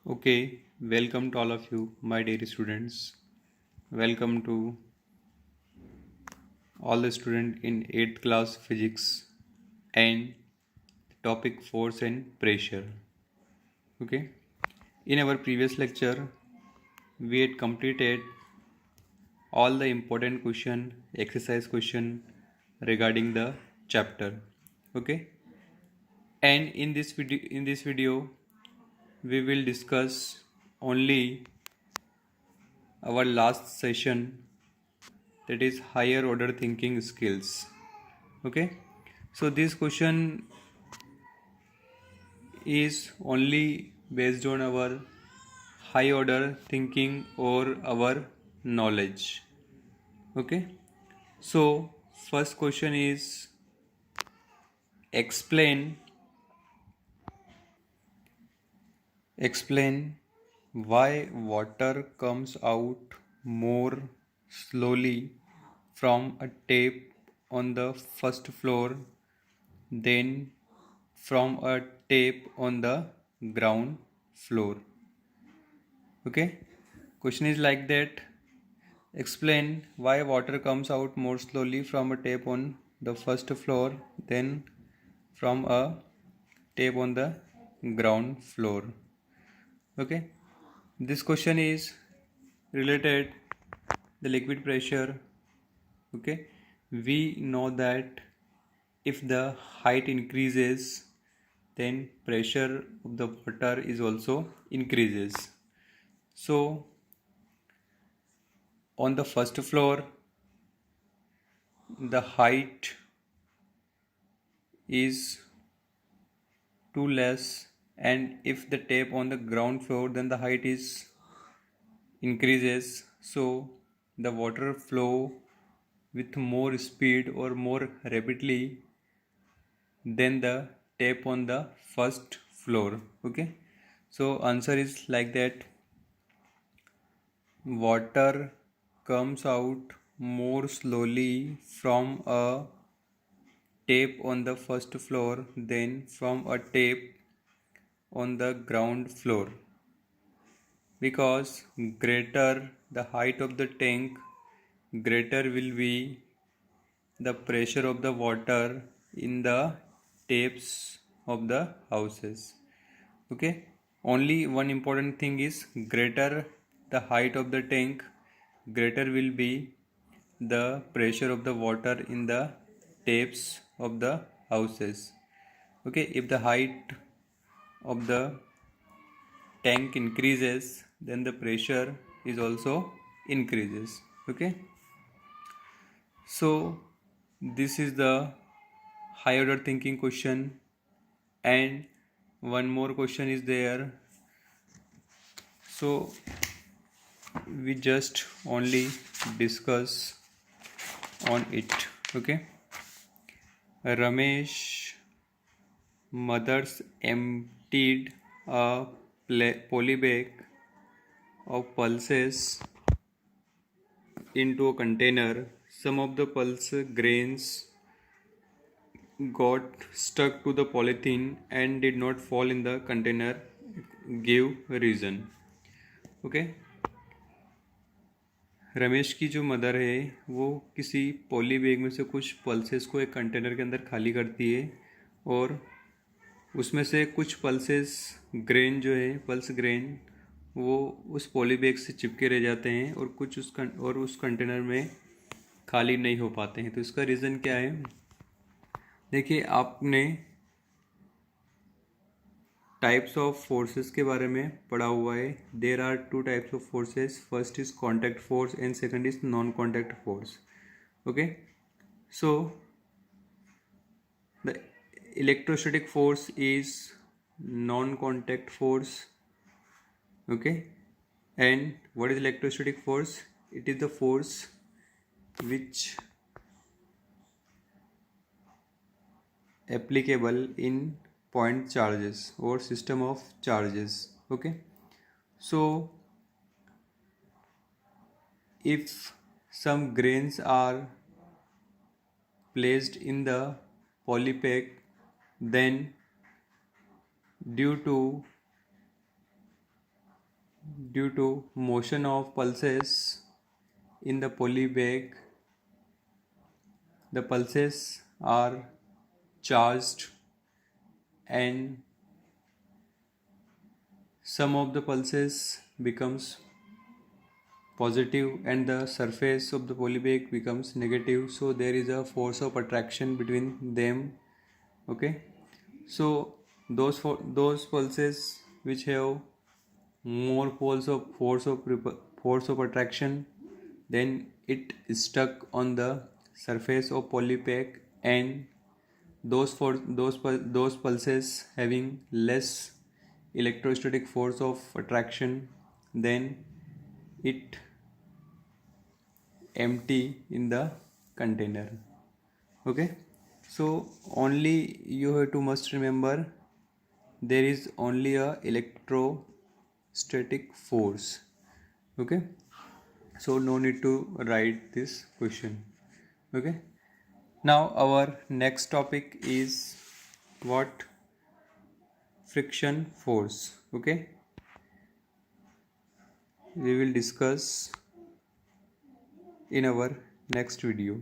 Okay, welcome to all of you, my dear students. Welcome to all the students in 8th class physics and topic force and pressure. Okay, in our previous lecture, we had completed all the important exercise question regarding the chapter. Okay, and in this video, we will discuss only our last session, that is higher order thinking skills. Okay, so this question is only based on our high order thinking or our knowledge. Okay, so first question is explain explain why water comes out more slowly from a tap on the first floor than from a tap on the ground floor. Okay, question is like that. Explain why water comes out more slowly from a tap on the first floor than from a tap on the ground floor. Okay, this question is related the liquid pressure. Okay, we know that if the height increases, then pressure of the water is also increases. So on the first floor, the height is too less, and if the tap on the ground floor, then the height is increases, so the water flow with more speed or more rapidly than the tap on the first floor. Okay, so answer is like that. Water comes out more slowly from a tap on the first floor than from a tap on the ground floor, because greater the height of the tank, greater will be the pressure of the water in the taps of the houses. Okay, only one important thing is greater the height of the tank, greater will be the pressure of the water in the taps of the houses. Okay, if the height of the tank increases, then the pressure is also increases. Okay, so this is the high order thinking question, and one more question is there, so we just only discuss on it. Okay, Ramesh mothers emptied a poly bag of pulses into a container. Some of the pulse grains got stuck to the polythene and did not fall in the container. Give reason. Okay, Ramesh की जो mother है वो किसी poly bag में से कुछ pulses को एक कंटेनर के अंदर खाली करती है, और उसमें से कुछ पल्सेस ग्रेन जो है पल्स ग्रेन वो उस पॉली बैग से चिपके रह जाते हैं, और कुछ उस कंटेनर में खाली नहीं हो पाते हैं. तो इसका रीज़न क्या है? देखिए, आपने टाइप्स ऑफ फोर्सेस के बारे में पढ़ा हुआ है. There are two types of forces. First is contact force and second is non contact force. Okay, so the electrostatic force is non-contact force. Okay, and what is electrostatic force? It is the force which applicable in point charges or system of charges. Okay, so if some grains are placed in the polypack, then due to due to motion of pulses in the poly bag, the pulses are charged and some of the pulses becomes positive and the surface of the polybag becomes negative, so there is a force of attraction between them. Okay, so those pulses which have more poles of force of attraction, then it is stuck on the surface of polybag, and those pulses having less electrostatic force of attraction, then it empty in the container. Okay, so only you have to must remember there is only a electrostatic force. Okay, so no need to write this question. Okay, now our next topic is what friction force. Okay, we will discuss in our next video.